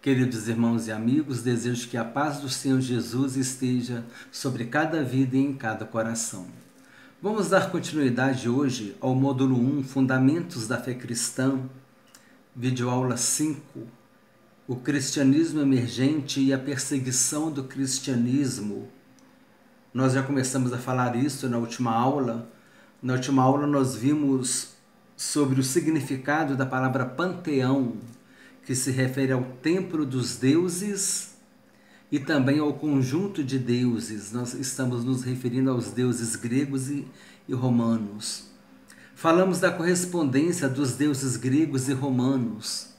Queridos irmãos e amigos, desejo que a paz do Senhor Jesus esteja sobre cada vida e em cada coração. Vamos dar continuidade hoje ao módulo 1, Fundamentos da Fé Cristã, videoaula 5, o cristianismo emergente e a perseguição do cristianismo. Nós já começamos a falar isso na última aula. Na última aula nós vimos sobre o significado da palavra panteão, que se refere ao templo dos deuses e também ao conjunto de deuses. Nós estamos nos referindo aos deuses gregos e romanos. Falamos da correspondência dos deuses gregos e romanos.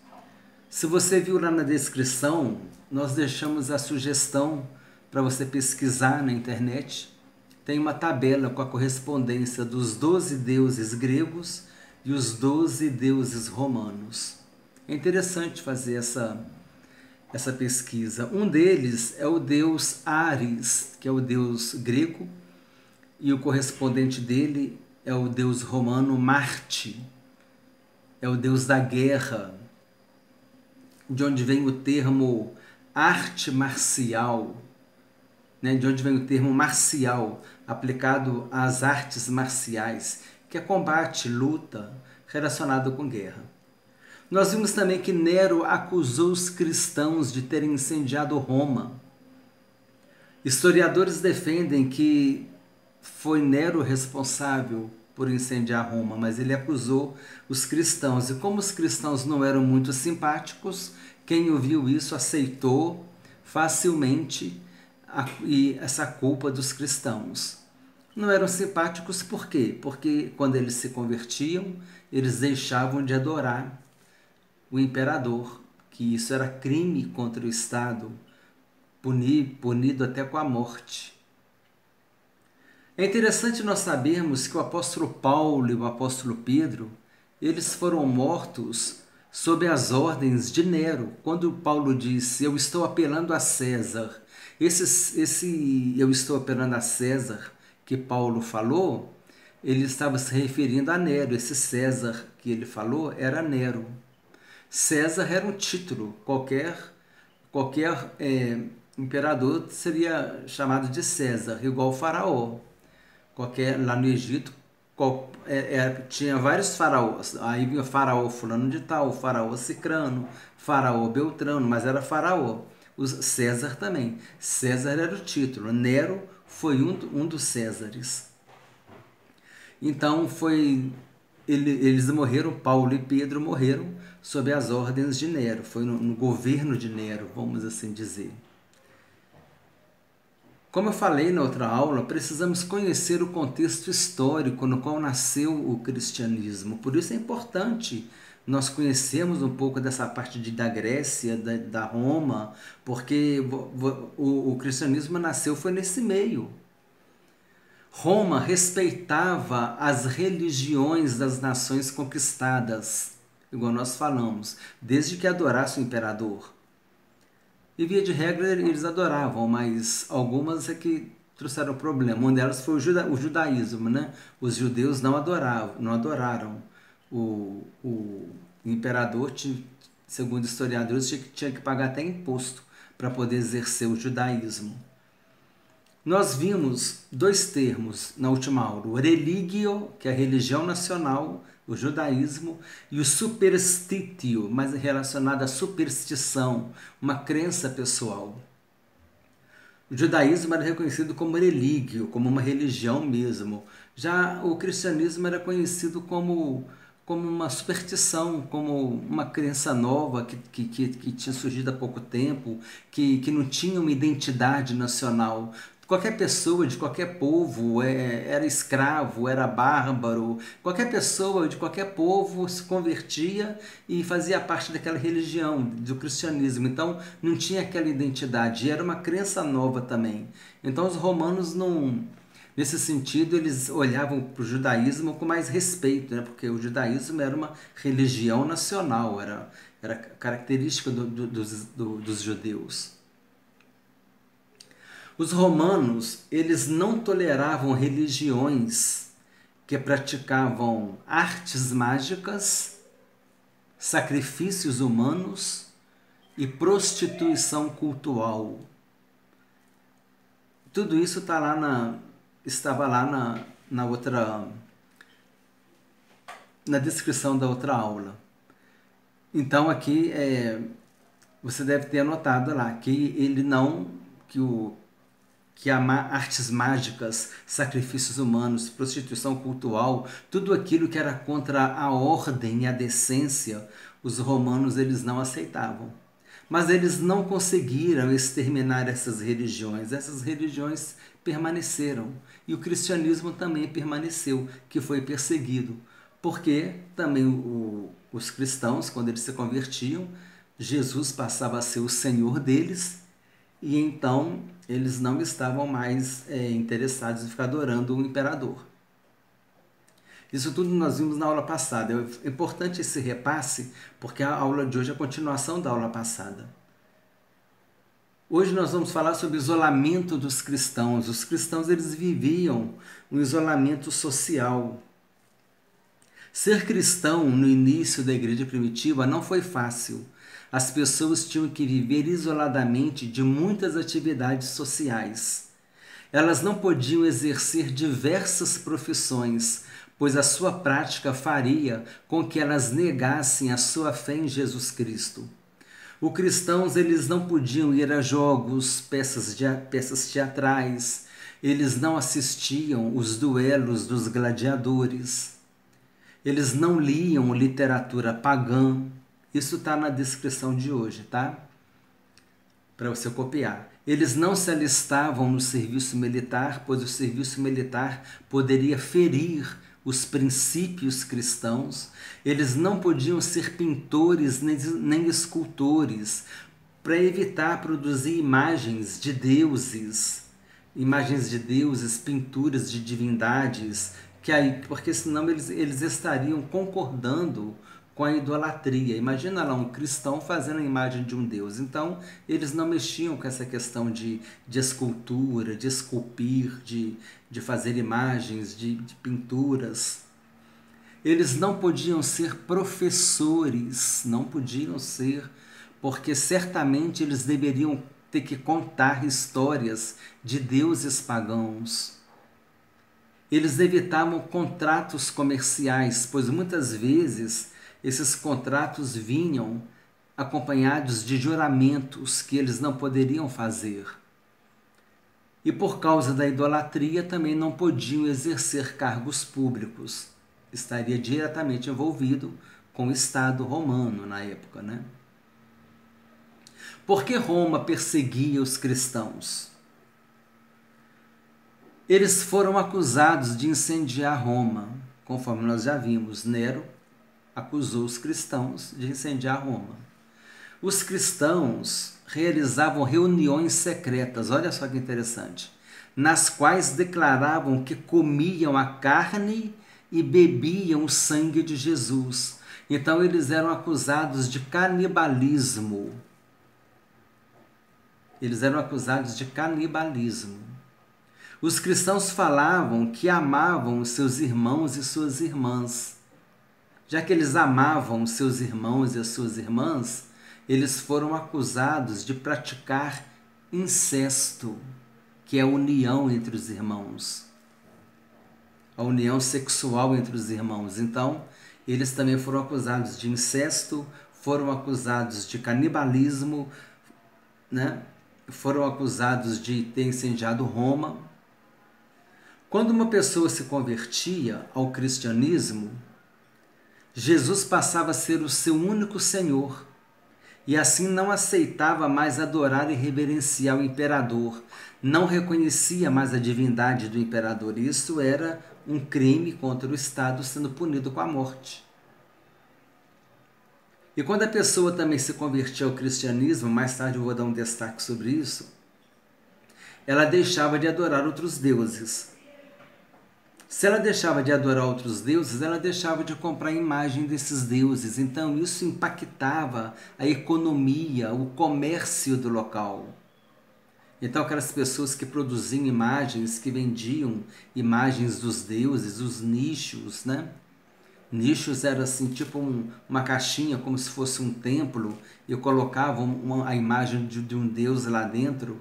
Se você viu lá na descrição, nós deixamos a sugestão para você pesquisar na internet. Tem uma tabela com a correspondência dos 12 deuses gregos e os 12 deuses romanos. É interessante fazer essa pesquisa. Um deles é o deus Ares, que é o deus grego, e o correspondente dele é o deus romano Marte, é o deus da guerra, de onde vem o termo arte marcial, né? De onde vem o termo marcial, aplicado às artes marciais, que é combate, luta, relacionado com guerra. Nós vimos também que Nero acusou os cristãos de terem incendiado Roma. Historiadores defendem que foi Nero responsável por incendiar Roma, mas ele acusou os cristãos. E como os cristãos não eram muito simpáticos, quem ouviu isso aceitou facilmente essa culpa dos cristãos. Não eram simpáticos por quê? Porque quando eles se convertiam, eles deixavam de adorar o imperador, que isso era crime contra o Estado, punido até com a morte. É interessante nós sabermos que o apóstolo Paulo e o apóstolo Pedro, eles foram mortos sob as ordens de Nero. Quando Paulo disse, eu estou apelando a César, esse eu estou apelando a César que Paulo falou, ele estava se referindo a Nero. Esse César que ele falou era Nero. César era um título, qualquer imperador seria chamado de César, igual o faraó. Lá no Egito tinha vários faraós, aí vinha o faraó fulano de tal, faraó cicrano, faraó beltrano, mas era faraó. O César também. César era o título, Nero foi um dos Césares. Então eles morreram, Paulo e Pedro morreram sob as ordens de Nero, foi no governo de Nero, vamos assim dizer. Como eu falei na outra aula, precisamos conhecer o contexto histórico no qual nasceu o cristianismo. Por isso é importante nós conhecermos um pouco dessa parte da Grécia, da Roma, porque o cristianismo foi nesse meio. Roma respeitava as religiões das nações conquistadas, igual nós falamos, desde que adorasse o imperador. E via de regra eles adoravam, mas algumas é que trouxeram problema. Uma delas foi o judaísmo, né? Os judeus não adoraram o imperador, segundo historiadores, tinha que pagar até imposto para poder exercer o judaísmo. Nós vimos dois termos na última aula, o religio, que é a religião nacional, o judaísmo, e o superstitio, mais relacionado à superstição, uma crença pessoal. O judaísmo era reconhecido como religio, como uma religião mesmo. Já o cristianismo era conhecido como uma superstição, como uma crença nova que tinha surgido há pouco tempo, que não tinha uma identidade nacional. Qualquer pessoa de qualquer povo era escravo, era bárbaro. Qualquer pessoa de qualquer povo se convertia e fazia parte daquela religião, do cristianismo. Então não tinha aquela identidade, era uma crença nova também. Então os romanos nesse sentido, eles olhavam para o judaísmo com mais respeito, né? Porque o judaísmo era uma religião nacional, era característica dos judeus. Os romanos, eles não toleravam religiões que praticavam artes mágicas, sacrifícios humanos e prostituição cultual. Tudo isso estava lá na descrição da outra aula. Então aqui você deve ter anotado lá que ele não, que artes mágicas, sacrifícios humanos, prostituição cultural, tudo aquilo que era contra a ordem e a decência, os romanos eles não aceitavam. Mas eles não conseguiram exterminar essas religiões permaneceram. E o cristianismo também permaneceu, que foi perseguido. Porque também os cristãos, quando eles se convertiam, Jesus passava a ser o Senhor deles, e então eles não estavam mais interessados em ficar adorando o imperador. Isso tudo nós vimos na aula passada. É importante esse repasse, porque a aula de hoje é a continuação da aula passada. Hoje nós vamos falar sobre o isolamento dos cristãos. Os cristãos eles viviam um isolamento social. Ser cristão no início da igreja primitiva não foi fácil. As pessoas tinham que viver isoladamente de muitas atividades sociais. Elas não podiam exercer diversas profissões, pois a sua prática faria com que elas negassem a sua fé em Jesus Cristo. Os cristãos eles não podiam ir a jogos, peças teatrais, eles não assistiam os duelos dos gladiadores, eles não liam literatura pagã. Isso está na descrição de hoje, tá? Para você copiar. Eles não se alistavam no serviço militar, pois o serviço militar poderia ferir os princípios cristãos. Eles não podiam ser pintores nem escultores, para evitar produzir imagens de deuses, pinturas de divindades, porque senão eles estariam concordando com a idolatria. Imagina lá um cristão fazendo a imagem de um deus. Então, eles não mexiam com essa questão de escultura, de esculpir, de fazer imagens, de pinturas. Eles não podiam ser professores, não podiam ser, porque certamente eles deveriam ter que contar histórias de deuses pagãos. Eles evitavam contratos comerciais, pois muitas vezes esses contratos vinham acompanhados de juramentos que eles não poderiam fazer. E por causa da idolatria também não podiam exercer cargos públicos. Estaria diretamente envolvido com o Estado romano na época, né? Por que Roma perseguia os cristãos? Eles foram acusados de incendiar Roma, conforme nós já vimos. Nero acusou os cristãos de incendiar Roma. Os cristãos realizavam reuniões secretas, olha só que interessante, nas quais declaravam que comiam a carne e bebiam o sangue de Jesus. Então eles eram acusados de canibalismo. Os cristãos falavam que amavam os seus irmãos e suas irmãs. Já que eles amavam os seus irmãos e as suas irmãs, eles foram acusados de praticar incesto, que é a união entre os irmãos, a união sexual entre os irmãos. Então, eles também foram acusados de incesto, foram acusados de canibalismo, né? Foram acusados de ter incendiado Roma. Quando uma pessoa se convertia ao cristianismo, Jesus passava a ser o seu único Senhor, e assim não aceitava mais adorar e reverenciar o imperador, não reconhecia mais a divindade do imperador. Isso era um crime contra o Estado, sendo punido com a morte. E quando a pessoa também se convertia ao cristianismo, mais tarde eu vou dar um destaque sobre isso, ela deixava de adorar outros deuses. Se ela deixava de adorar outros deuses, ela deixava de comprar a imagem desses deuses. Então isso impactava a economia, o comércio do local. Então aquelas pessoas que produziam imagens, que vendiam imagens dos deuses, os nichos, né? Nichos era assim, tipo uma caixinha, como se fosse um templo, e colocavam a imagem de um deus lá dentro.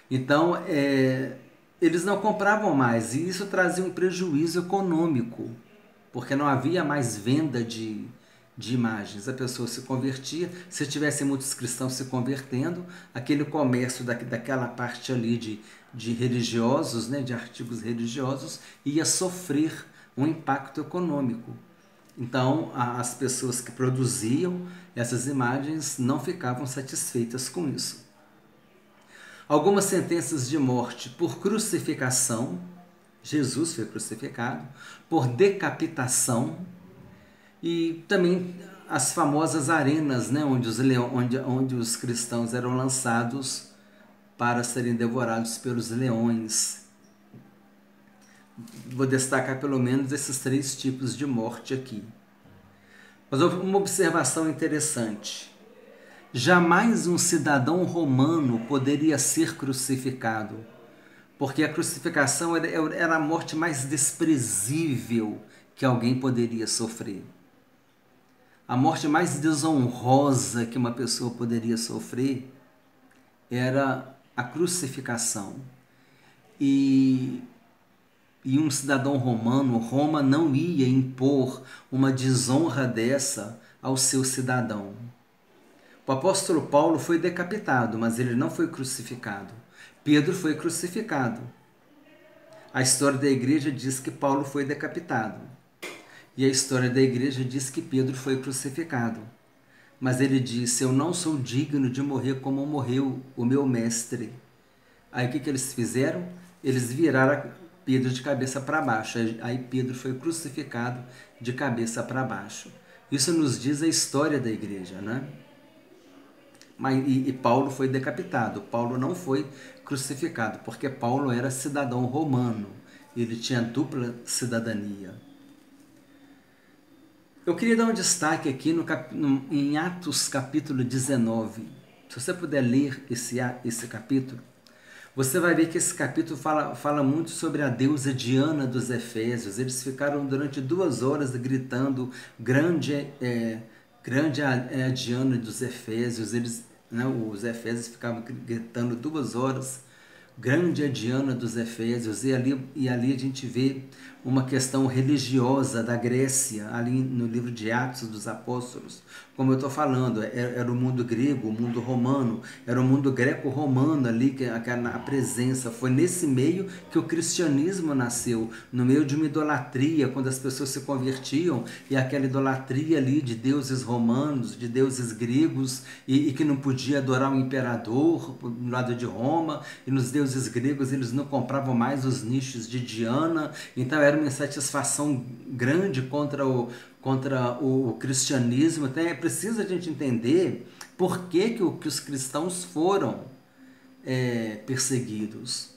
Então, eles não compravam mais, e isso trazia um prejuízo econômico, porque não havia mais venda de imagens. A pessoa se convertia, se tivesse muitos cristãos se convertendo, aquele comércio daquela parte ali de religiosos, né, de artigos religiosos, ia sofrer um impacto econômico. Então, as pessoas que produziam essas imagens não ficavam satisfeitas com isso. Algumas sentenças de morte por crucificação, Jesus foi crucificado, por decapitação, e também as famosas arenas, né, onde os cristãos eram lançados para serem devorados pelos leões. Vou destacar pelo menos esses 3 tipos de morte aqui. Mas uma observação interessante. Jamais um cidadão romano poderia ser crucificado, porque a crucificação era a morte mais desprezível que alguém poderia sofrer. A morte mais desonrosa que uma pessoa poderia sofrer era a crucificação. E um cidadão romano, Roma não ia impor uma desonra dessa ao seu cidadão. O apóstolo Paulo foi decapitado, mas ele não foi crucificado. Pedro foi crucificado. A história da igreja diz que Paulo foi decapitado. E a história da igreja diz que Pedro foi crucificado. Mas ele disse: eu não sou digno de morrer como morreu o meu mestre. Aí o que eles fizeram? Eles viraram Pedro de cabeça para baixo. Aí Pedro foi crucificado de cabeça para baixo. Isso nos diz a história da igreja, né? E Paulo foi decapitado. Paulo não foi crucificado, porque Paulo era cidadão romano. Ele tinha dupla cidadania. Eu queria dar um destaque aqui em Atos capítulo 19. Se você puder ler esse capítulo, você vai ver que esse capítulo fala muito sobre a deusa Diana dos Efésios. Eles ficaram durante 2 horas gritando: grande é a Diana dos Efésios. Os Efésios ficavam gritando 2 horas: grande é a Diana dos Efésios. E ali a gente vê uma questão religiosa da Grécia, ali no livro de Atos dos Apóstolos. Como eu estou falando, era o mundo grego, o mundo romano, era o mundo greco-romano ali, que a presença. Foi nesse meio que o cristianismo nasceu, no meio de uma idolatria, quando as pessoas se convertiam, e aquela idolatria ali de deuses romanos, de deuses gregos, e que não podia adorar o imperador do lado de Roma, e nos deuses gregos eles não compravam mais os nichos de Diana. Então era uma insatisfação grande contra o cristianismo. Então é preciso a gente entender por que os cristãos foram perseguidos.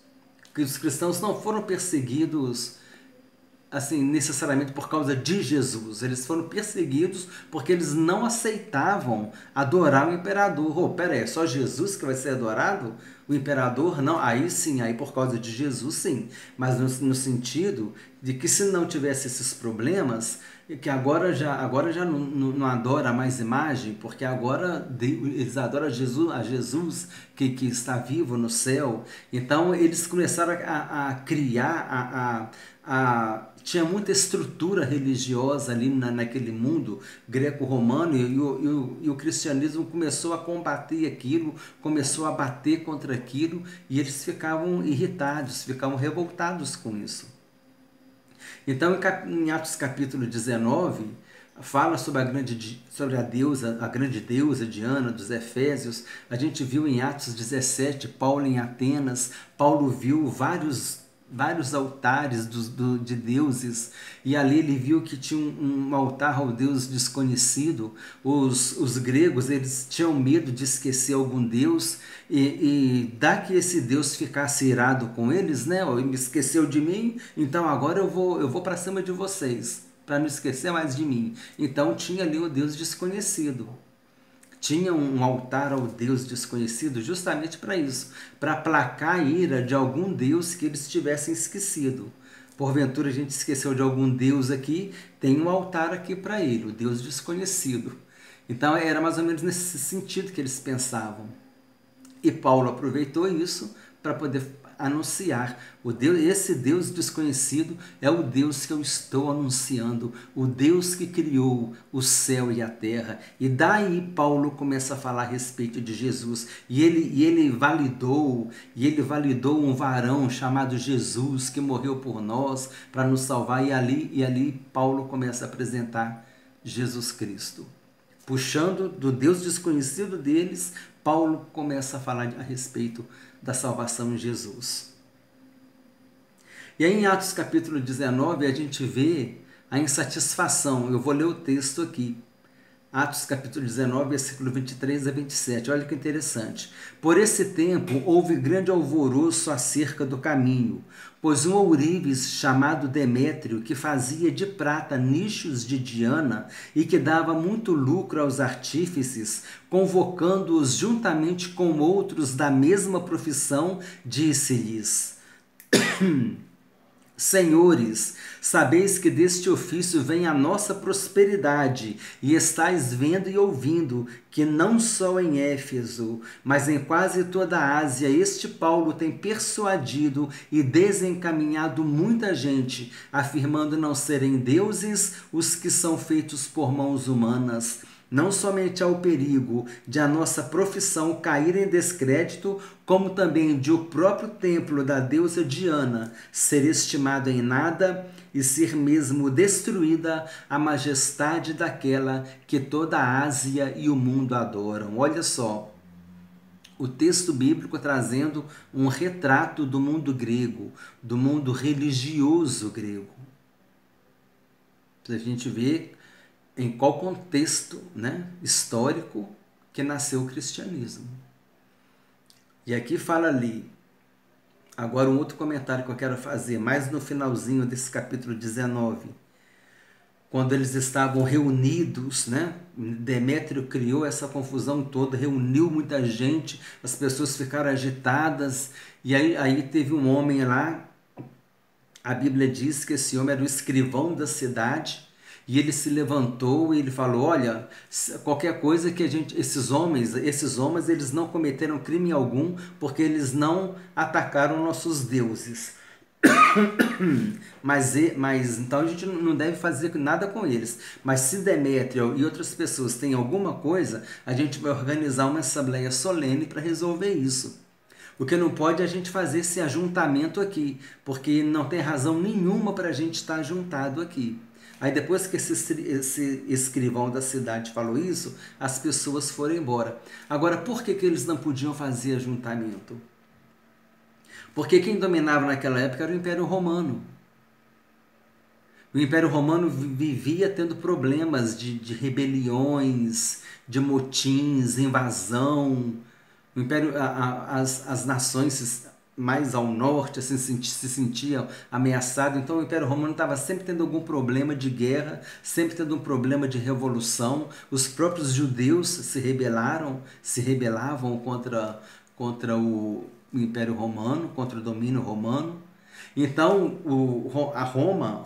Que os cristãos não foram perseguidos assim necessariamente por causa de Jesus. Eles foram perseguidos porque eles não aceitavam adorar o imperador. Pera aí, é só Jesus que vai ser adorado? O imperador não? Aí sim, aí por causa de Jesus sim. Mas no sentido de que se não tivesse esses problemas, que agora já não adora mais imagem, porque agora eles adoram a Jesus que está vivo no céu. Então eles começaram a criar, tinha muita estrutura religiosa ali naquele mundo greco-romano, e o cristianismo começou a combater aquilo, começou a bater contra aquilo, e eles ficavam irritados, ficavam revoltados com isso. Então, em Atos capítulo 19, fala sobre a grande deusa Diana dos Efésios. A gente viu em Atos 17, Paulo em Atenas. Paulo viu vários altares de deuses, e ali ele viu que tinha um altar ao Deus desconhecido. Os gregos, eles tinham medo de esquecer algum Deus, e dá que esse Deus ficasse irado com eles, né? Ele esqueceu de mim, então agora eu vou para cima de vocês, para não esquecer mais de mim. Então tinha ali o Deus desconhecido. Tinha um altar ao Deus desconhecido justamente para isso, para aplacar a ira de algum Deus que eles tivessem esquecido. porventura a gente esqueceu de algum Deus aqui, tem um altar aqui para ele, o Deus desconhecido. Então era mais ou menos nesse sentido que eles pensavam. E Paulo aproveitou isso para poder anunciar esse Deus desconhecido é o Deus que eu estou anunciando, o Deus que criou o céu e a terra. E daí Paulo começa a falar a respeito de Jesus, e ele validou um varão chamado Jesus que morreu por nós para nos salvar, e ali Paulo começa a apresentar Jesus Cristo. Puxando do Deus desconhecido deles, Paulo começa a falar a respeito da salvação em Jesus. E aí em Atos capítulo 19 a gente vê a insatisfação. Eu vou ler o texto aqui. Atos capítulo 19, versículo 23 a 27. Olha que interessante. Por esse tempo houve grande alvoroço acerca do caminho, pois um ourives chamado Demétrio, que fazia de prata nichos de Diana e que dava muito lucro aos artífices, convocando-os juntamente com outros da mesma profissão, disse-lhes: Senhores, sabeis que deste ofício vem a nossa prosperidade, e estáis vendo e ouvindo que não só em Éfeso, mas em quase toda a Ásia, este Paulo tem persuadido e desencaminhado muita gente, afirmando não serem deuses os que são feitos por mãos humanas. Não somente ao perigo de a nossa profissão cair em descrédito, como também de o próprio templo da deusa Diana ser estimado em nada e ser mesmo destruída a majestade daquela que toda a Ásia e o mundo adoram. Olha só, o texto bíblico trazendo um retrato do mundo grego, do mundo religioso grego. A gente vê em qual contexto, né, histórico que nasceu o cristianismo. E aqui fala ali, agora um outro comentário que eu quero fazer, mais no finalzinho desse capítulo 19, quando eles estavam reunidos, né, Demétrio criou essa confusão toda, reuniu muita gente, as pessoas ficaram agitadas, e aí teve um homem lá, a Bíblia diz que esse homem era o escrivão da cidade, e ele se levantou e ele falou: olha, qualquer coisa que esses homens, eles não cometeram crime algum, porque eles não atacaram nossos deuses. mas então a gente não deve fazer nada com eles. Mas se Demétrio e outras pessoas têm alguma coisa, a gente vai organizar uma assembleia solene para resolver isso. O que não pode é a gente fazer esse ajuntamento aqui, porque não tem razão nenhuma para a gente estar juntado aqui. Aí depois que esse escrivão da cidade falou isso, as pessoas foram embora. Agora, por que eles não podiam fazer ajuntamento? Porque quem dominava naquela época era o Império Romano. O Império Romano vivia tendo problemas de rebeliões, de motins, invasão. O Império, as nações mais ao norte assim, se sentiam ameaçados. Então o Império Romano estava sempre tendo algum problema de guerra, sempre tendo um problema de revolução. Os próprios judeus se rebelavam contra o Império Romano, contra o domínio romano. Então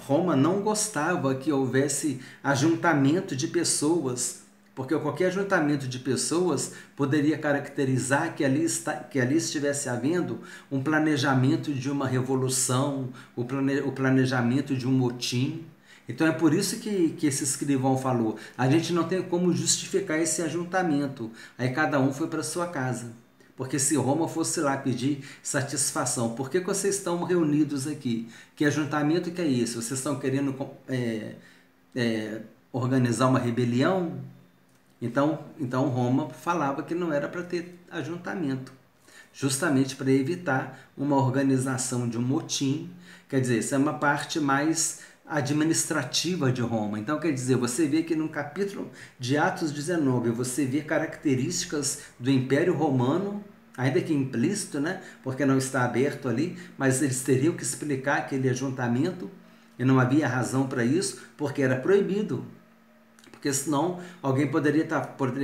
Roma não gostava que houvesse ajuntamento de pessoas, porque qualquer ajuntamento de pessoas poderia caracterizar que ali estivesse havendo um planejamento de uma revolução, o planejamento de um motim. Então é por isso que esse escrivão falou: a gente não tem como justificar esse ajuntamento. Aí cada um foi para sua casa. Porque se Roma fosse lá pedir satisfação, por que vocês estão reunidos aqui? Que ajuntamento que é esse? Vocês estão querendo organizar uma rebelião? Então Roma falava que não era para ter ajuntamento, justamente para evitar uma organização de um motim. Quer dizer, isso é uma parte mais administrativa de Roma. Então, quer dizer, você vê que no capítulo de Atos 19, você vê características do Império Romano, ainda que implícito, né? Porque não está aberto ali, mas eles teriam que explicar aquele ajuntamento, e não havia razão para isso, porque era proibido. Porque senão alguém poderia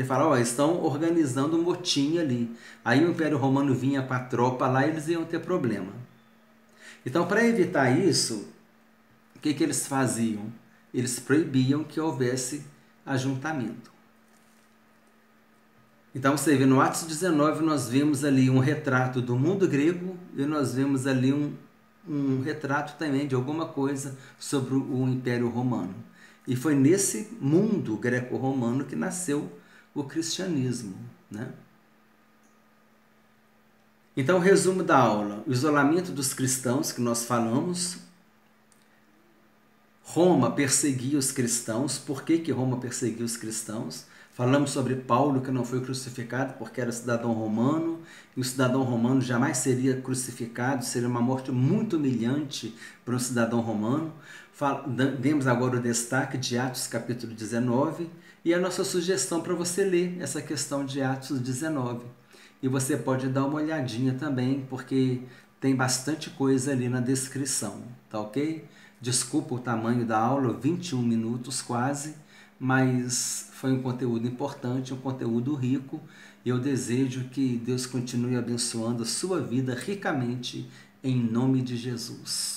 falar: estão organizando um motim ali. Aí o Império Romano vinha com a tropa lá e eles iam ter problema. Então, para evitar isso, que eles faziam? Eles proibiam que houvesse ajuntamento. Então você vê no Atos 19, nós vemos ali um retrato do mundo grego e nós vemos ali um retrato também de alguma coisa sobre o Império Romano. E foi nesse mundo greco-romano que nasceu o cristianismo, né? Então, resumo da aula: o isolamento dos cristãos que nós falamos. Roma perseguia os cristãos. Por que Roma perseguia os cristãos? Falamos sobre Paulo, que não foi crucificado porque era cidadão romano, e o cidadão romano jamais seria crucificado, seria uma morte muito humilhante para um cidadão romano. Demos agora o destaque de Atos capítulo 19, e a nossa sugestão para você ler essa questão de Atos 19. E você pode dar uma olhadinha também, porque tem bastante coisa ali na descrição, tá ok? Desculpa o tamanho da aula, 21 minutos quase, mas foi um conteúdo importante, um conteúdo rico, e eu desejo que Deus continue abençoando a sua vida ricamente, em nome de Jesus.